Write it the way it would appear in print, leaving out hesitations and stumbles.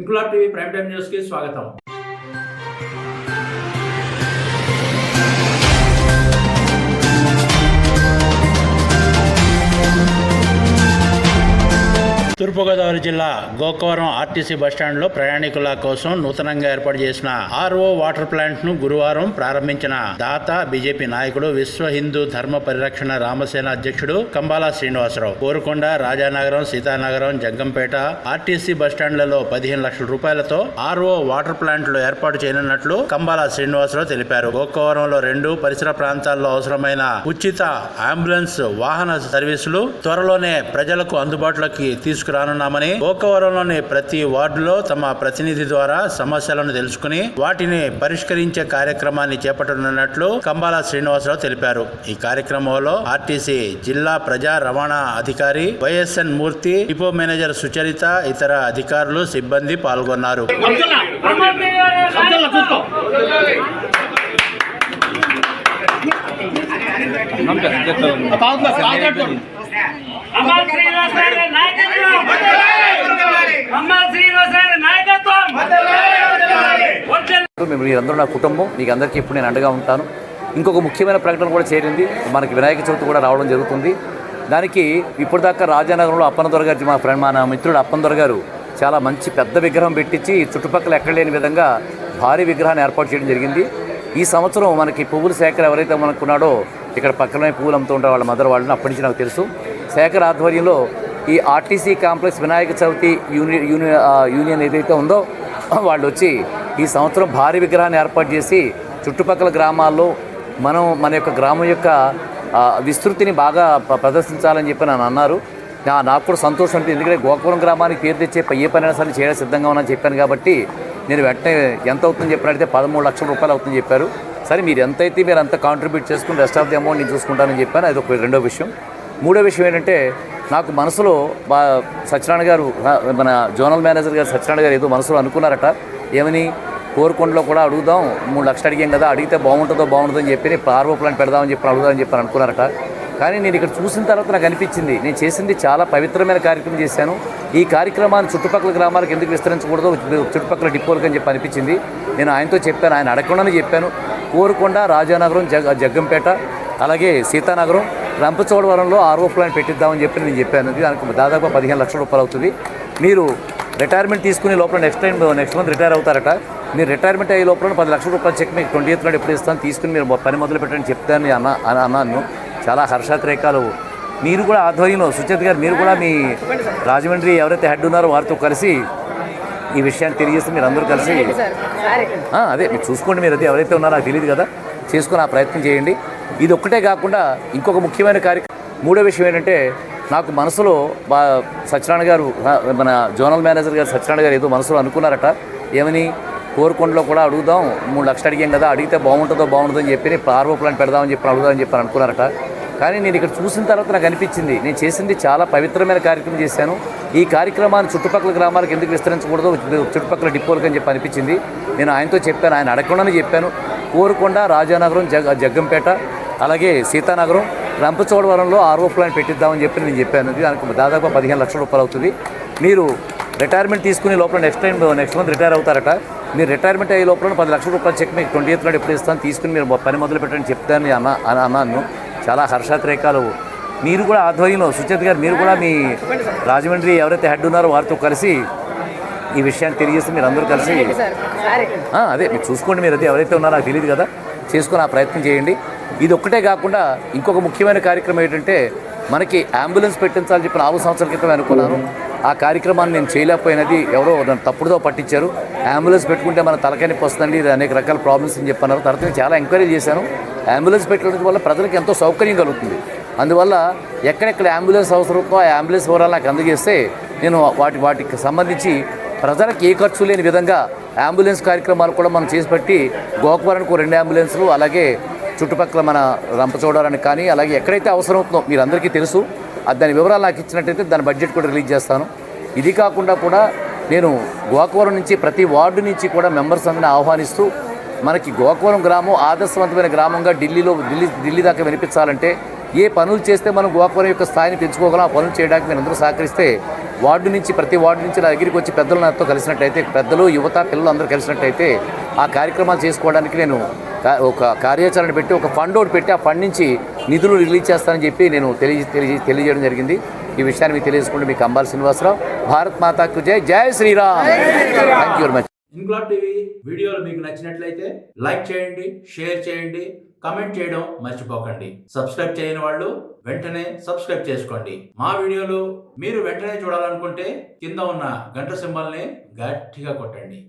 Inquilab TV prime time news కి స్వాగతం. తూర్పుగోదావరి జిల్లా గోకవరం ఆర్టీసీ బస్టాండ్లో ప్రయాణికుల కోసం నూతనంగా ఏర్పాటు చేసిన ఆర్ఓ వాటర్ ప్లాంట్ ను గురువారం ప్రారంభించిన దాత బీజేపీ నాయకుడు విశ్వ హిందూ ధర్మ పరిరక్షణ రామసేన అధ్యక్షుడు కంబాల శ్రీనివాసరావు కోరుకొండ, రాజానగరం, సీతానగరం, జగ్గంపేట ఆర్టీసీ బస్టాండ్లలో 15 లక్షల రూపాయలతో ఆర్ఓ వాటర్ ప్లాంట్లు ఏర్పాటు చేయనున్నట్లు కంబాల శ్రీనివాసరావు తెలిపారు. గోకవరంలో 2 పరిసర ప్రాంతాల్లో అవసరమైన ఉచిత అంబులెన్స్ వాహన సర్వీసులు త్వరలోనే ప్రజలకు అందుబాటులోకి రానున్నామని, గోకవరంలోని ప్రతి వార్డులో తమ ప్రతినిధి ద్వారా సమస్యలను తెలుసుకుని వాటిని పరిష్కరించే కార్యక్రమాన్ని చేపట్టనున్నట్లు కంబాల శ్రీనివాసరావు తెలిపారు. ఈ కార్యక్రమంలో ఆర్టీసీ జిల్లా ప్రజా రవాణా అధికారి వైఎస్ఎన్ మూర్తి, డిపో మేనేజర్ సుచరిత, ఇతర అధికారులు, సిబ్బంది పాల్గొన్నారు. మీరందరూ నా కుటుంబం, మీకు అందరికీ ఇప్పుడు నేను అండగా ఉంటాను. ఇంకొక ముఖ్యమైన ప్రకటన కూడా చేరింది. మనకి వినాయక చవితి కూడా రావడం జరుగుతుంది. దానికి ఇప్పటిదాకా రాజానగరంలో అప్పన్నదొర గారు, మన మిత్రుడు అప్పన్నదొర గారు చాలా మంచి పెద్ద విగ్రహం పెట్టించి చుట్టుపక్కల ఎక్కడ లేని విధంగా భారీ విగ్రహాన్ని ఏర్పాటు చేయడం జరిగింది. ఈ సంవత్సరం మనకి పువ్వుల శేఖర్ ఎవరైతే మనకున్నాడో, ఇక్కడ పక్కనే పువ్వులు అమ్ముతూ ఉంటారు వాళ్ళ మదర్ వాళ్ళని, అప్పటి నుంచి నాకు తెలుసు. శేఖర్ ఆధ్వర్యంలో ఈ RTC complex Vinayaka Chavithi union ఏదైతే ఉందో వాళ్ళు వచ్చి ఈ సంవత్సరం భారీ విగ్రహాన్ని ఏర్పాటు చేసి చుట్టుపక్కల గ్రామాల్లో మన యొక్క గ్రామం యొక్క విస్తృతిని బాగా ప్రదర్శించాలని చెప్పి నన్ను అన్నారు. నాకు కూడా సంతోషం ఉంటుంది. ఎందుకంటే గోకవరం గ్రామానికి పేరు తెచ్చే ఏ పనైనా సరే చేయడానికి సిద్ధంగా ఉన్నానని చెప్పాను కాబట్టి నేను వెంటనే ఎంత అవుతుందని చెప్పినట్లయితే 13 లక్షల రూపాయలు అవుతుందని చెప్పారు. సరే, మీరు ఎంతైతే మీరు అంత కాంట్రిబ్యూట్ చేసుకుని రెస్ట్ ఆఫ్ ది అమౌంట్ నేను చూసుకుంటానని చెప్పాను. అది ఒక రెండో విషయం. మూడో విషయం ఏంటంటే, నాకు మనసులో సత్యనారాయణ గారు, మన జోనల్ మేనేజర్ గారు సత్యనారాయణ గారు ఏదో మనసులో అనుకున్నారట. ఏమని, కోరుకొండలో కూడా అడుగుదాం, 3 లక్షలు అడిగాం కదా, అడిగితే బాగుంటుందని చెప్పి ఆర్ఓ ప్లాంట్ పెడదామని చెప్పి అడుగుదామని చెప్పి అనుకున్నారట. కానీ నేను ఇక్కడ చూసిన తర్వాత నాకు అనిపించింది, నేను చేసింది చాలా పవిత్రమైన కార్యక్రమం చేశాను. ఈ కార్యక్రమాన్ని చుట్టుపక్కల గ్రామాలకు ఎందుకు విస్తరించకూడదు, చుట్టుపక్కల డిపోలకు అని చెప్పి అనిపించింది. నేను ఆయనతో చెప్పాను, ఆయన అడగకుండానే చెప్పాను. కోరుకొండ, రాజానగరం, జగ్గంపేట, అలాగే సీతానగరం, రంపచోడవరంలో ఆర్ఓ ప్లాంట్ పెట్టిద్దామని చెప్పి నేను చెప్పాను. దానికి దాదాపు 15 లక్షల రూపాయలు అవుతుంది. మీరు రిటైర్మెంట్ తీసుకునే లోపల నెక్స్ట్ మంత్ రిటైర్ అవుతారట. మీరు రిటైర్మెంట్ అయ్యే లోపల 10 లక్షల రూపాయలు చెక్ మీకు 28th నాడు ఎప్పుడు ఇస్తాను, తీసుకుని మీరు పని మొదలు పెట్టండి చెప్తాను అన్నాను. చాలా హర్షాతిరేకాలు. మీరు కూడా ఆధ్వర్యంలో సుచేత్ గారు, మీరు కూడా మీ రాజమండ్రి ఎవరైతే హెడ్ ఉన్నారో వారితో కలిసి ఈ విషయాన్ని తెలియజేస్తే మీరు అందరూ కలిసి అదే మీరు చూసుకోండి. మీరు అది ఎవరైతే ఉన్నారో నాకు తెలియదు కదా, చేసుకుని ఆ ప్రయత్నం చేయండి. ఇది ఒక్కటే కాకుండా ఇంకొక ముఖ్యమైన కార్యక్రమం. మూడో విషయం ఏంటంటే, నాకు మనసులో సత్యనారాయణ గారు, మన జోనల్ మేనేజర్ గారు సత్యనారాయణ గారు ఏదో మనసులో అనుకున్నారట. ఏమని, కోరుకొండలో కూడా అడుగుదాం, 3 లక్షలు అడిగాం కదా, అడిగితే బాగుంటుందని చెప్పి ఆర్ఓ ప్లాంట్ పెడదామని చెప్పి అడుగుదామని చెప్పి అనుకున్నారట. కానీ నేను ఇక్కడ చూసిన తర్వాత నాకు అనిపించింది, నేను చేసింది చాలా పవిత్రమైన కార్యక్రమం చేశాను. ఈ కార్యక్రమాన్ని చుట్టుపక్కల గ్రామాలకు ఎందుకు విస్తరించకూడదు, చుట్టుపక్కల డిపోలకు అని చెప్పి అనిపించింది. నేను ఆయనతో చెప్పాను, ఆయన అడగకుండానే చెప్పాను. కోరుకొండ, రాజానగరం, జగ్గంపేట, అలాగే సీతానగరం, రంపచోడవరంలో ఆర్ఓ ప్లాంట్ పెట్టిద్దామని చెప్పి నేను చెప్పాను. దానికి దాదాపు 15 లక్షల రూపాయలు అవుతుంది. మీరు రిటైర్మెంట్ తీసుకునే లోపల నెక్స్ట్ మంత్ రిటైర్ అవుతారట. మీరు రిటైర్మెంట్ అయ్యే లోపల 10 లక్షల రూపాయలు చెక్ మీకు 28th నాడు ఎప్పుడు ఇస్తాను, తీసుకుని మీరు పని మొదలు పెట్టండి చెప్తాను అన్నాను. చాలా హర్షాతిరేకాలు. మీరు కూడా ఆధ్వర్యంలో సుచేత్ గారు, మీరు కూడా మీ రాజమండ్రి ఎవరైతే హెడ్ ఉన్నారో వారితో కలిసి ఈ విషయాన్ని తెలియజేస్తే మీరు అందరూ కలిసి అదే మీరు చూసుకోండి. మీరు అది ఎవరైతే ఉన్నారో నాకు తెలియదు కదా, చేసుకుని ఆ ప్రయత్నం చేయండి. ఇది ఒక్కటే కాకుండా ఇంకొక ముఖ్యమైన కార్యక్రమం ఏంటంటే, మనకి అంబులెన్స్ పెట్టించాలని చెప్పి 4 సంవత్సరాల క్రితం అనుకున్నాను. ఆ కార్యక్రమాన్ని నేను చేయలేకపోయినది, ఎవరో నన్ను తప్పుడుతో పట్టించారు. అంబులెన్స్ పెట్టుకుంటే మన తలకాయ నొప్పి వస్తుందండి, ఇది అనేక రకాల ప్రాబ్లమ్స్ అని చెప్పన్నారు. తర్వాత నేను చాలా ఎంక్వైరీ చేశాను. అంబులెన్స్ పెట్టడం వల్ల ప్రజలకు ఎంతో సౌకర్యం కలుగుతుంది. అందువల్ల ఎక్కడెక్కడ అంబులెన్స్ అవసరమో ఆ అంబులెన్స్ వివరాలు నాకు అందజేస్తే నేను వాటికి సంబంధించి ప్రజలకు ఏ ఖర్చు లేని విధంగా అంబులెన్స్ కార్యక్రమాలు కూడా మనం చేసి పెట్టి గోకవరానికి 2 అంబులెన్సులు, అలాగే చుట్టుపక్కల మన రంపచోడవరానికి కానీ, అలాగే ఎక్కడైతే అవసరం అవుతుందో మీరు అందరికీ తెలుసు. దాని వివరాలు నాకు ఇచ్చినట్టయితే దాని బడ్జెట్ కూడా రిలీజ్ చేస్తాను. ఇది కాకుండా కూడా నేను గోకవరం నుంచి ప్రతి వార్డు నుంచి కూడా మెంబర్స్ అందరిని ఆహ్వానిస్తూ మనకి గోకవరం గ్రామం ఆదర్శవంతమైన గ్రామంగా ఢిల్లీ దాకా వినిపించాలంటే ఏ పనులు చేస్తే మనం గోకవరం యొక్క స్థాయిని పెంచుకోగలం, ఆ పనులు చేయడానికి మీరు అందరూ సహకరిస్తే వార్డు నుంచి ప్రతి వార్డు నుంచి నా దగ్గరికి వచ్చి పెద్దలు నాతో కలిసినట్టయితే, పెద్దలు యువత పిల్లలు అందరూ కలిసినట్టయితే ఆ కార్యక్రమాలు చేసుకోవడానికి నేను ఒక కార్యాచరణ పెట్టి ఒక ఫండ్ ఒకటి పెట్టి ఆ ఫండ్ నుంచి నిధులు రిలీజ్ చేస్తానని చెప్పి నేను తెలియజేయడం జరిగింది. ఈ విషయాన్ని మీకు తెలియజేసుకుంటే మీకు అంబాలి శ్రీనివాసరావు. భారత్ మాతాకు జై, జై Shriram. Thank you very much. Inquilab TV వీడియోలు మీకు నచ్చినట్లయితే లైక్ చేయండి, షేర్ చేయండి, కమెంట్ చేయడం మర్చిపోకండి. సబ్స్క్రైబ్ చేయని వాళ్ళు వెంటనే సబ్స్క్రైబ్ చేసుకోండి. మా వీడియోలు మీరు వెంటనే చూడాలనుకుంటే కింద ఉన్న గంట సింబల్ని గట్టిగా కొట్టండి.